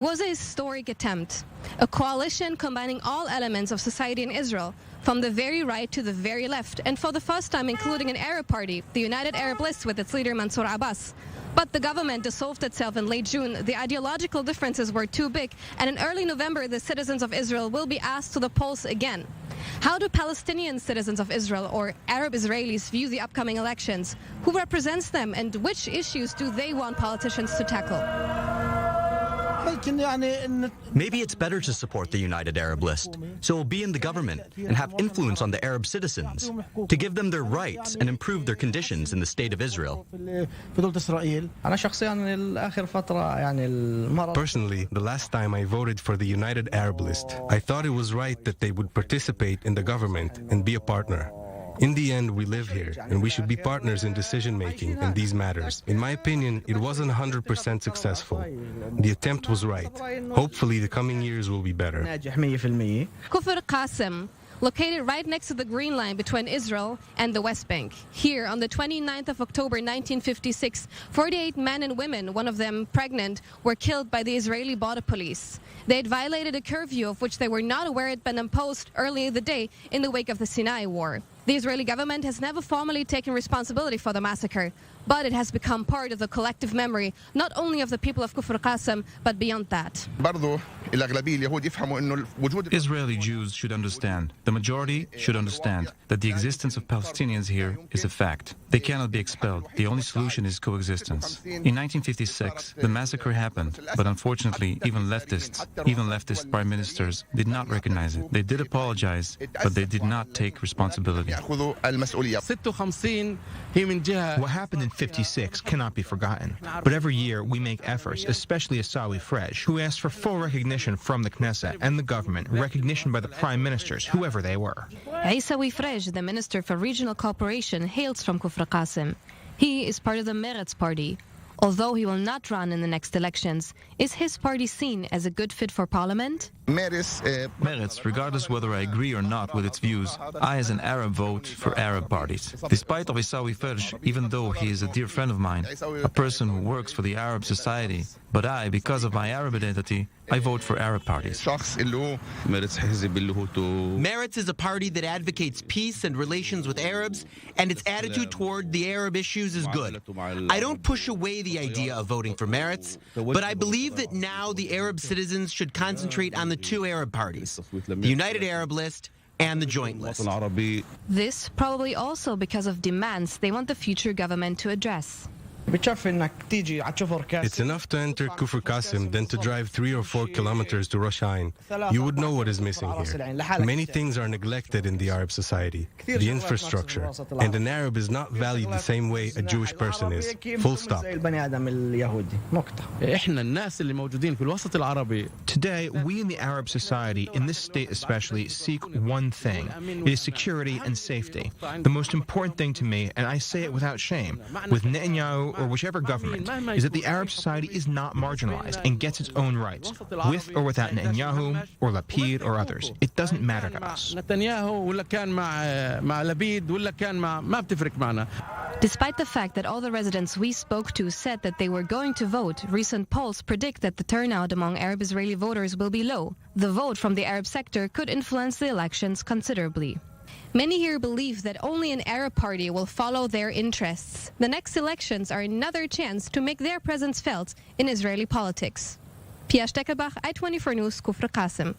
Was a historic attempt, a coalition combining all elements of society in Israel, from the very right to the very left, and for the first time including an Arab party, the United Arab List with its leader Mansour Abbas. But the government dissolved itself in late June. The ideological differences were too big, and in early November, the citizens of Israel will be asked to the polls again. How do Palestinian citizens of Israel or Arab Israelis view the upcoming elections? Who represents them, and which issues do they want politicians to tackle? Maybe it's better to support the United Arab List, so we'll be in the government and have influence on the Arab citizens, to give them their rights and improve their conditions in the state of Israel. Personally, the last time I voted for the United Arab List, I thought it was right that they would participate in the government and be a partner. In the end, we live here, and we should be partners in decision-making in these matters. In my opinion, it wasn't 100% successful. The attempt was right. Hopefully, the coming years will be better. Kfar Qasim, located right next to the Green Line between Israel and the West Bank. Here, on the 29th of October 1956, 48 men and women, one of them pregnant, were killed by the Israeli border police. They had violated a curfew of which they were not aware had been imposed earlier the day in the wake of the Sinai War. The Israeli government has never formally taken responsibility for the massacre, but it has become part of the collective memory, not only of the people of Kfar Qasim, but beyond that. Israeli Jews should understand, the majority should understand, that the existence of Palestinians here is a fact. They cannot be expelled. The only solution is coexistence. In 1956, the massacre happened, but unfortunately, even leftist prime ministers did not recognize it. They did apologize, but they did not take responsibility. What happened in 56 cannot be forgotten. But every year we make efforts, especially Asawi Fresh, who asked for full recognition from the Knesset and the government, recognition by the prime ministers, whoever they were. Asawi Fresh, the Minister for Regional Cooperation, hails from Kfar Qasim. He is part of the Meretz party. Although he will not run in the next elections, is his party seen as a good fit for parliament? Meretz, regardless whether I agree or not with its views, I as an Arab vote for Arab parties. Despite of Isawi Fersh, even though he is a dear friend of mine, a person who works for the Arab society, but I, because of my Arab identity, I vote for Arab parties. Meretz is a party that advocates peace and relations with Arabs, and its attitude toward the Arab issues is good. I don't push away the idea of voting for Meretz, but I believe that now the Arab citizens should concentrate on the two Arab parties, the United Arab List and the Joint List. This probably also because of demands they want the future government to address. It's enough to enter Kfar Qasim than to drive 3 or 4 kilometers to Rosh Ain. You would know what is missing here. Many things are neglected in the Arab society. The infrastructure. And an Arab is not valued the same way a Jewish person is. Full stop. Today, we in the Arab society, in this state especially, seek one thing. It is security and safety. The most important thing to me, and I say it without shame, with Netanyahu or whichever government, is that the Arab society is not marginalized and gets its own rights, with or without Netanyahu or Lapid or others. It doesn't matter to us. Despite the fact that all the residents we spoke to said that they were going to vote, recent polls predict that the turnout among Arab Israeli voters will be low. The vote from the Arab sector could influence the elections considerably. Many here believe that only an Arab party will follow their interests. The next elections are another chance to make their presence felt in Israeli politics. Pia Steckelbach, I-24 News, Kfar Qasim.